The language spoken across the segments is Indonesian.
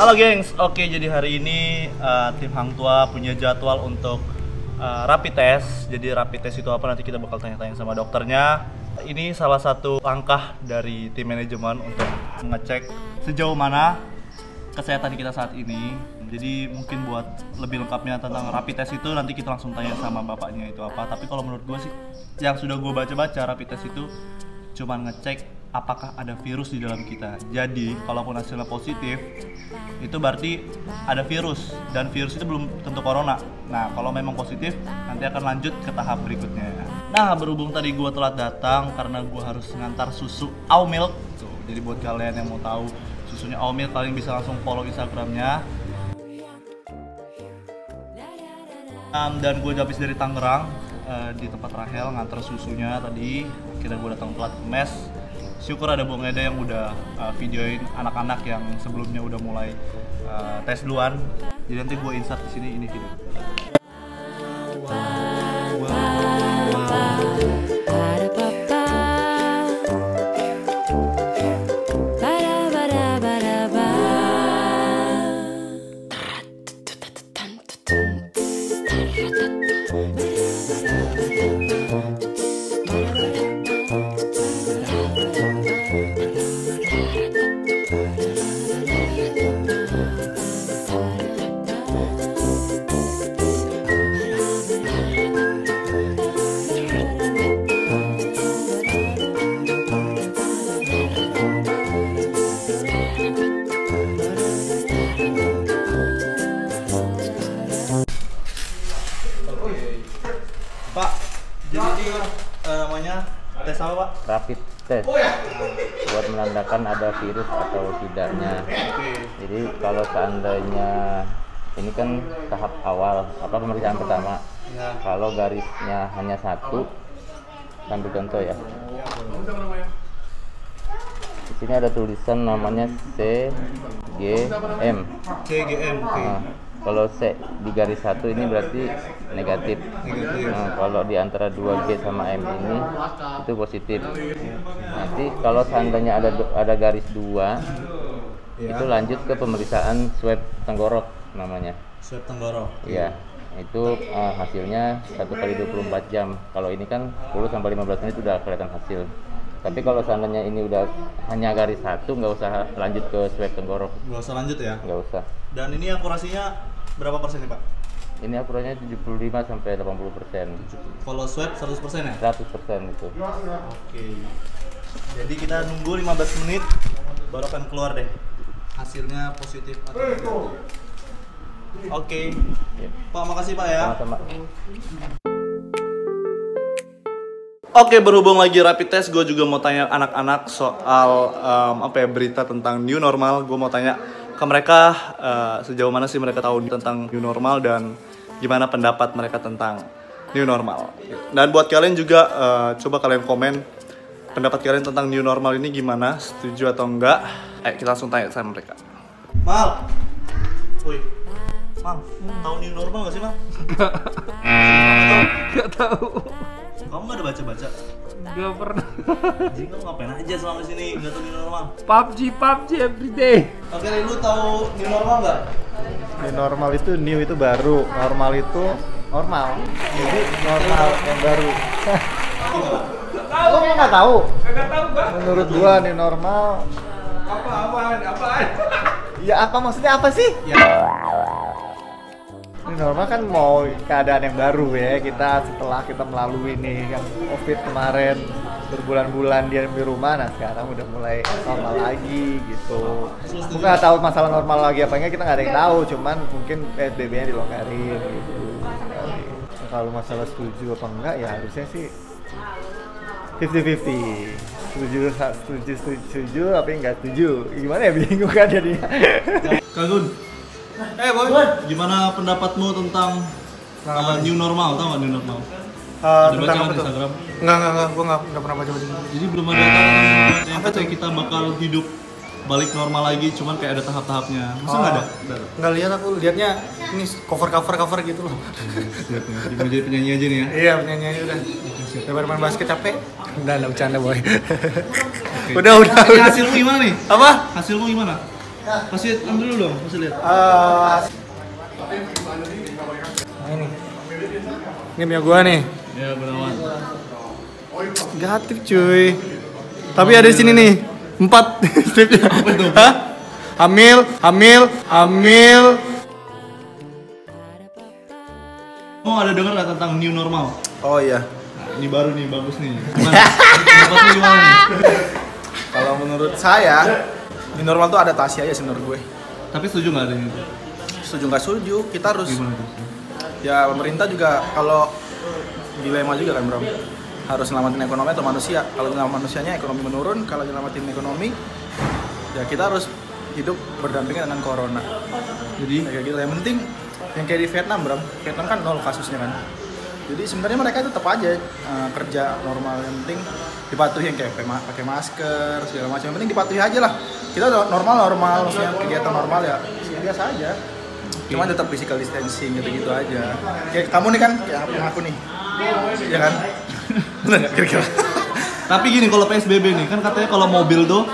Halo gengs, oke jadi hari ini tim Hang Tua punya jadwal untuk rapid test. Jadi rapid test itu apa nanti kita bakal tanya-tanya sama dokternya. Ini salah satu langkah dari tim manajemen untuk mengecek sejauh mana kesehatan kita saat ini. Jadi mungkin buat lebih lengkapnya tentang rapid test itu nanti kita langsung tanya sama bapaknya itu apa. Tapi kalau menurut gue sih yang sudah gue baca-baca, rapid test itu cuma ngecek apakah ada virus di dalam kita. Jadi kalaupun hasilnya positif itu berarti ada virus, dan virus itu belum tentu corona. Nah kalau memang positif nanti akan lanjut ke tahap berikutnya. Nah berhubung tadi gue telat datang karena gue harus ngantar susu Au Milk tuh. Jadi buat kalian yang mau tahu susunya Au Milk, kalian bisa langsung follow Instagramnya. Dan gue habis dari Tangerang di tempat Rahel ngantar susunya tadi. Kira gue datang telat ke mes. Syukur ada Bung Eda yang udah videoin anak-anak yang sebelumnya udah mulai tes duluan. Jadi nanti gue insert di sini ini video. Pak, jadi namanya tes apa Pak? Rapid test buat menandakan ada virus atau tidaknya. Jadi kalau seandainya ini kan tahap awal pemeriksaan pertama, kalau garisnya hanya satu, sambil contoh ya. Di sini ada tulisan namanya CGM. CGM, oke. Kalau C di garis satu ini berarti negatif. Nah, kalau di antara 2G sama M ini itu positif. Nanti kalau seandainya ada garis 2 itu lanjut ke pemeriksaan swab tenggorok namanya. Swab tenggorok. Iya. Itu hasilnya 1 kali 24 jam. Kalau ini kan 10 sampai 15 menit udah kelihatan hasil. Tapi kalau seandainya ini udah hanya garis satu, nggak usah lanjut ke swab tenggorok. Nggak usah lanjut ya? Nggak usah. Dan ini akurasinya berapa persen nih Pak? Ini akurasinya 75 sampai 80%. Kalau swab 100% ya? 100% itu. Oke. Jadi kita nunggu 15 menit baru akan keluar deh hasilnya positif atau negatif. Oke. Pak, makasih Pak ya. Sama-sama. Oke, berhubung lagi rapid test, gue juga mau tanya anak-anak soal berita tentang new normal. Gue mau tanya ke mereka sejauh mana sih mereka tahu tentang new normal dan gimana pendapat mereka tentang new normal. Dan buat kalian juga coba kalian komen pendapat kalian tentang new normal ini gimana, setuju atau enggak. Kita langsung tanya sama mereka. Mal, woi, Mal, tahu new normal gak sih Mal? Gak tahu. Kamu gak ada baca-baca? Gak pernah. Jadi kamu ngapain aja selama sini gak tahu new normal? PUBG everyday. Oke, lu tahu new normal nggak? New normal itu new itu baru, normal itu normal. Jadi normal yang baru. Lo nggak tahu? Gak tahu gua. Menurut gua new normal. Apaan? Ya apa maksudnya apa sih? Ya. New normal kan mau keadaan yang baru ya, kita setelah kita melalui nih yang COVID kemarin berbulan-bulan di rumah, nah sekarang udah mulai normal lagi gitu. Mungkin nggak tahu masalah normal lagi apa enggak, kita nggak ada yang tahu, cuman mungkin PSBB-nya dilonggarin gitu. Kalau masalah setuju apa enggak ya harusnya sih 50-50. Setuju tapi nggak setuju. Gimana ya, bingung kan jadinya. Kagun. Boy, gimana pendapatmu tentang new normal? Tahu nggak new normal? Ada baca kan Instagram? Enggak, gua enggak pernah baca. Jadi belum ada yang katanya kita bakal hidup balik normal lagi, cuman kayak ada tahap-tahapnya. Masa nggak ada? Enggak lihat, aku lihatnya ini cover gitu loh. Jadi jadi penyanyi aja nih ya? Iya, penyanyi aja udah. Daripada main basket capek. Udah bercanda boy. Udah. Hasilmu gimana nih? Apa? Hasilmu gimana? Kasih ambil dulu dong, kasih lihat. Ini punya gua nih. Ya, Gunawan. Negatif cuy. Tapi ada di sini nih 4 stripnya. Apa itu? Hah? Hamil. Oh, ada dengar nggak tentang new normal? Oh iya. Nah, ini baru nih, bagus nih. Gimana? Pendapat lu gimana nih? Kalau menurut saya, new normal tuh adaptasi aja sih menurut gue. Tapi setuju nggak ada ini? Setuju nggak setuju, kita harus. Gimana tuh? Ya pemerintah juga kalau dilema juga kan bro. Harus nyelamatin ekonomi atau manusia. Kalau nyelamatin manusianya ekonomi menurun, kalau nyelamatin ekonomi, ya kita harus hidup berdampingan dengan corona. Jadi Ya, kayak gitu. Yang penting yang kayak di Vietnam bro. Vietnam kan 0 kasusnya kan. Jadi sebenarnya mereka tetap aja kerja normal. Yang penting dipatuhi yang kayak pakai masker segala macam. Yang penting dipatuhi aja lah. Kita normal, maksudnya kegiatan normal ya biasa aja. Cuman tetap physical distancing gitu-gitu aja. Kayak kamu nih kan, kayak aku nih. Iya kan? Bener nggak kira-kira? tapi gini, kalau PSBB nih kan katanya kalau mobil tuh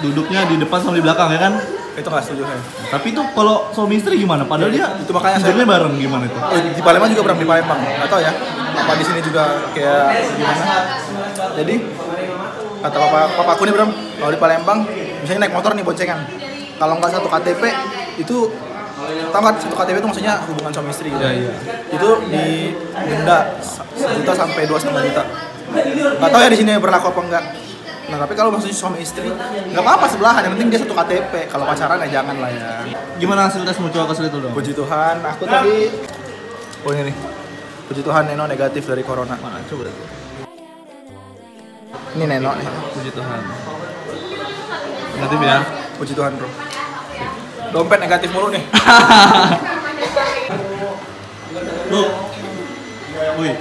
duduknya di depan sama di belakang ya kan? Itu nggak setuju saya. Tapi itu kalau suami istri gimana? Padahal dia Itu makanya saya- tidurnya bareng gimana itu? Oh, di Palembang juga pernah di Palembang. Nggak tahu ya. Apa di sini juga kayak gimana? Jadi kata papaku nih Bram, kalau di Palembang misalnya naik motor nih boncengan. Kalau nggak satu KTP itu tau nggak satu KTP itu maksudnya hubungan suami istri gitu. Iya. Itu di denda 1 juta sampai 2,5 juta. Nggak tahu ya di sini berlaku apa enggak. Nah tapi kalau maksudnya suami istri nggak apa-apa sebelahan, yang penting dia satu KTP. Kalau pacaran ya jangan lah ya. Gimana hasil tes muncul hasil itu dong? Puji Tuhan, aku tadi oh ini nih. Puji Tuhan Neno negatif dari corona. Mana? Coba. Ini Neno nih. Puji Tuhan. Negatif ya? Puji Tuhan bro. Dompet negatif mulu nih. Lu, woi,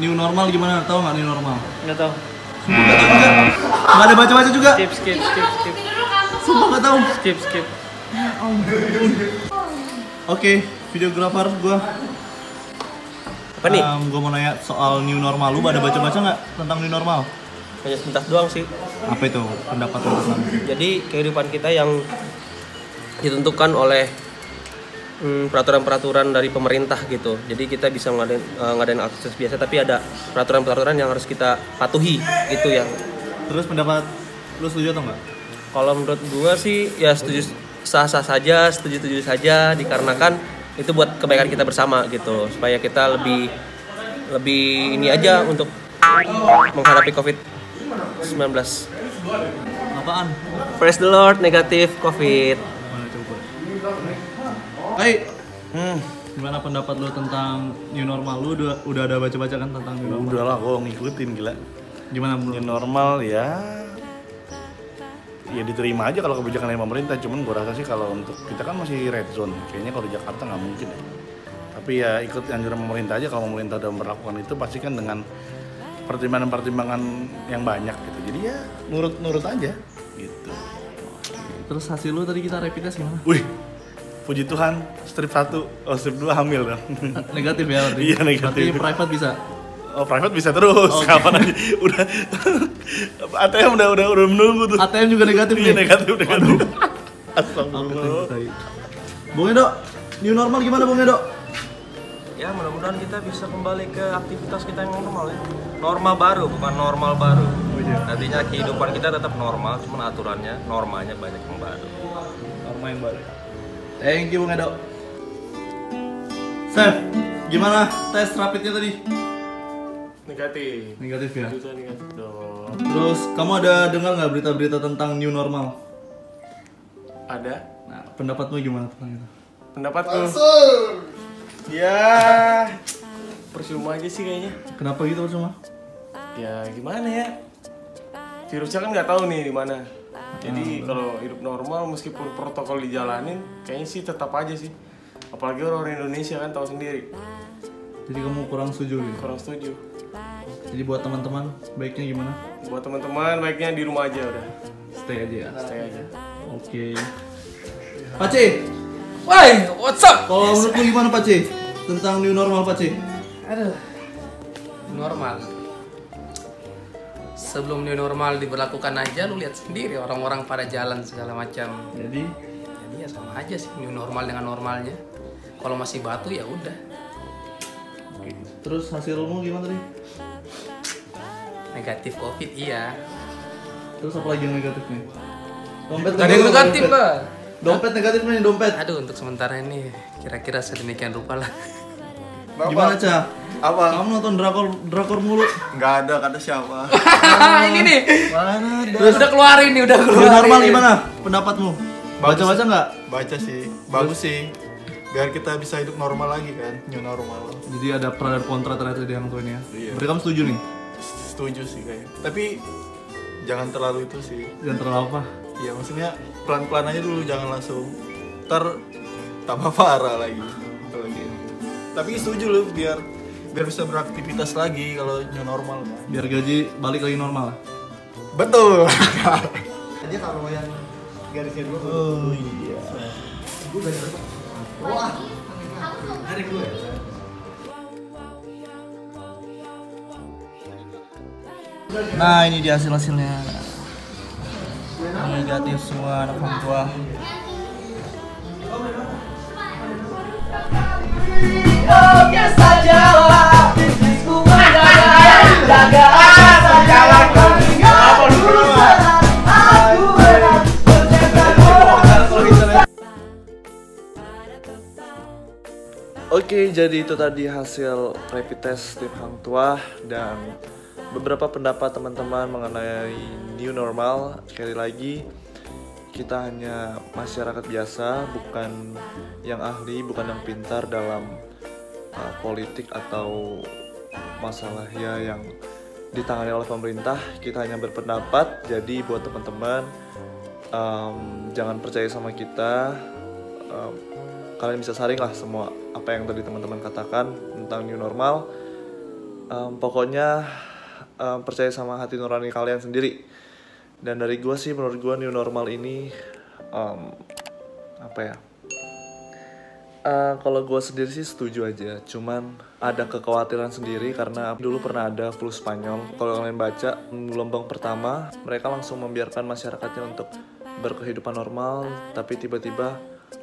new normal gimana? Tahu nggak new normal? Nggak tahu. Sumpah nggak tahu juga. Nggak ada baca-baca juga. Skip. Sumpah nggak tahu. Skip. Oke, videografer gua. Apa nih? Gua mau nanya soal new normal. Lu ada baca-baca nggak tentang new normal? Hanya sebentar doang sih. Apa itu pendapat lu tentang? Jadi kehidupan kita yang ditentukan oleh peraturan-peraturan dari pemerintah gitu. Jadi kita bisa ngadain aktivitas biasa, tapi ada peraturan-peraturan yang harus kita patuhi gitu ya. Terus pendapat lu setuju atau nggak? Kalau menurut gua sih ya setuju, sah-sah saja, setuju saja, dikarenakan itu buat kebaikan kita bersama gitu, supaya kita lebih ini aja untuk menghadapi COVID-19. Apaan? Praise the Lord, negatif COVID. Mana coba? Hai. Gimana pendapat lu tentang new normal? Lu udah ada baca-baca kan tentang new normal? Udah lah, gue ngikutin gila. Gimana New menurut? normal ya diterima aja kalau kebijakan dari pemerintah. Cuman gue rasa sih kalau untuk kita kan masih red zone, kayaknya kalau di Jakarta nggak mungkin ya. Tapi ya ikut anjuran pemerintah aja. Kalau pemerintah udah memperlakukan itu pasti kan dengan pertimbangan-pertimbangan yang banyak gitu. Jadi ya nurut aja gitu. Terus hasil lu tadi kita rapid test gimana? Wih, puji Tuhan, strip 1, strip 2 hamil dong. Negatif ya berarti? Iya, negatif. Berarti private bisa? Oh, private bisa terus. Kapan aja. Udah ATM udah menunggu tuh. ATM juga negatif Iya, nih? negatif. Oke, Astagfirullah. Bung Edo, new normal gimana Bung Edo? Ya mudah-mudahan kita bisa kembali ke aktivitas kita yang normal ya. Norma baru, bukan normal baru. Nantinya kehidupan kita tetap normal, cuma aturannya, normanya banyak yang baru. Norma yang baru. Thank you Bung Edo. Chef, gimana tes rapidnya tadi? Negatif. Negatif ya? Negatif dong. Terus kamu ada dengar nggak berita-berita tentang new normal? Ada. Nah, pendapatmu gimana tentang itu? Pendapatku. Ya, percuma aja sih kayaknya. Kenapa gitu semua? Ya gimana ya? Virusnya kan nggak tahu nih di mana. Jadi kalau hidup normal meskipun protokol dijalanin, kayaknya sih tetap aja sih. Apalagi orang Indonesia kan tahu sendiri. Jadi kamu kurang setuju gitu? Kurang setuju. Jadi buat teman-teman baiknya gimana? Buat teman-teman baiknya di rumah aja udah. Stay aja ya. Stay aja. Oke. Pace, Woi, what's up? kalau menurutmu gimana Pace? Tentang new normal Pace? Aduh, normal. sebelum new normal diberlakukan aja lu lihat sendiri orang-orang pada jalan segala macam. Jadi ya sama aja sih new normal dengan normalnya. Kalau masih batu ya udah. Terus hasilmu gimana tadi? Negatif COVID iya. Terus apa lagi yang negatifnya? Dompet Ada yang negatif, Mbak. Dompet negatif nih, dompet. Aduh, untuk sementara ini kira-kira sedemikian rupa lah. Gimana, Cah? Apa? Kamu nonton drakor mulu? Nggak ada, kata siapa? Ini nih. Mana ada? Udah keluarin nih, udah New keluarin. normal gimana pendapatmu? Baca-baca nggak? Baca sih, bagus sih. Biar kita bisa hidup normal lagi kan, new normal. Jadi ada pro dan kontra ternyata di Hang Tuah ini ya? Iya. Berarti kamu setuju nih? Setuju sih kayaknya. Tapi jangan terlalu itu sih. Jangan terlalu apa? Iya, maksudnya pelan-pelan aja dulu, jangan langsung. Ntar tambah parah lagi. Tapi setuju loh, biar bisa beraktivitas lagi kalau new normal. Biar gaji balik lagi normal. Betul. Aja kalau yang garisnya dua. Oh iya. Gue garis berapa? Wah. Dari gue. Nah, ini dia hasilnya. Negatif semua anak Hang Tuah. Oke, jadi itu tadi hasil rapid test tim Hang Tuah dan beberapa pendapat teman-teman mengenai new normal. Sekali lagi, kita hanya masyarakat biasa, bukan yang ahli, bukan yang pintar dalam politik atau masalah ya yang ditangani oleh pemerintah. Kita hanya berpendapat. Jadi buat teman-teman, jangan percaya sama kita. Kalian bisa saring lah semua apa yang tadi teman-teman katakan tentang new normal. Pokoknya percaya sama hati nurani kalian sendiri. Dan dari gue sih, menurut gue new normal ini apa ya? Kalau gue sendiri sih setuju aja. Cuman ada kekhawatiran sendiri karena dulu pernah ada flu Spanyol. Kalau kalian baca gelombang pertama, mereka langsung membiarkan masyarakatnya untuk berkehidupan normal, tapi tiba-tiba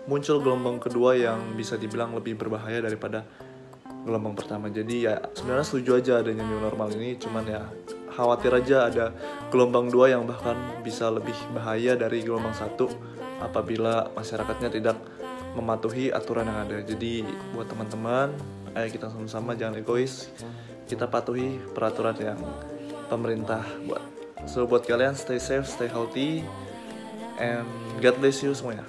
muncul gelombang kedua yang bisa dibilang lebih berbahaya daripada gelombang pertama. Jadi ya sebenarnya setuju aja adanya new normal ini, cuman ya khawatir aja ada gelombang 2 yang bahkan bisa lebih bahaya dari gelombang 1 apabila masyarakatnya tidak mematuhi aturan yang ada. Jadi buat teman-teman, ayo kita sama-sama jangan egois, kita patuhi peraturan yang pemerintah buat. So buat kalian, stay safe, stay healthy, and God bless you semuanya.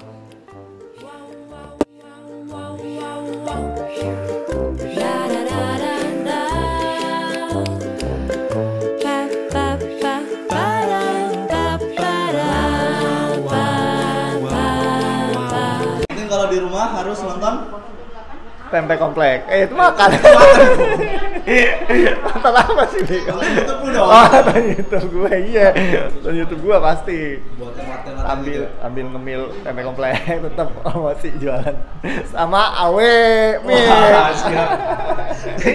Kalau di rumah harus nonton Tempe komplek. Itu makan. Nonton apa sih nih? YouTube lu dong. Oh, nonton YouTube gue, iya. Nonton YouTube gue pasti. Ambil ngemil tempe komplek tetap masih jualan. Sama awe mie.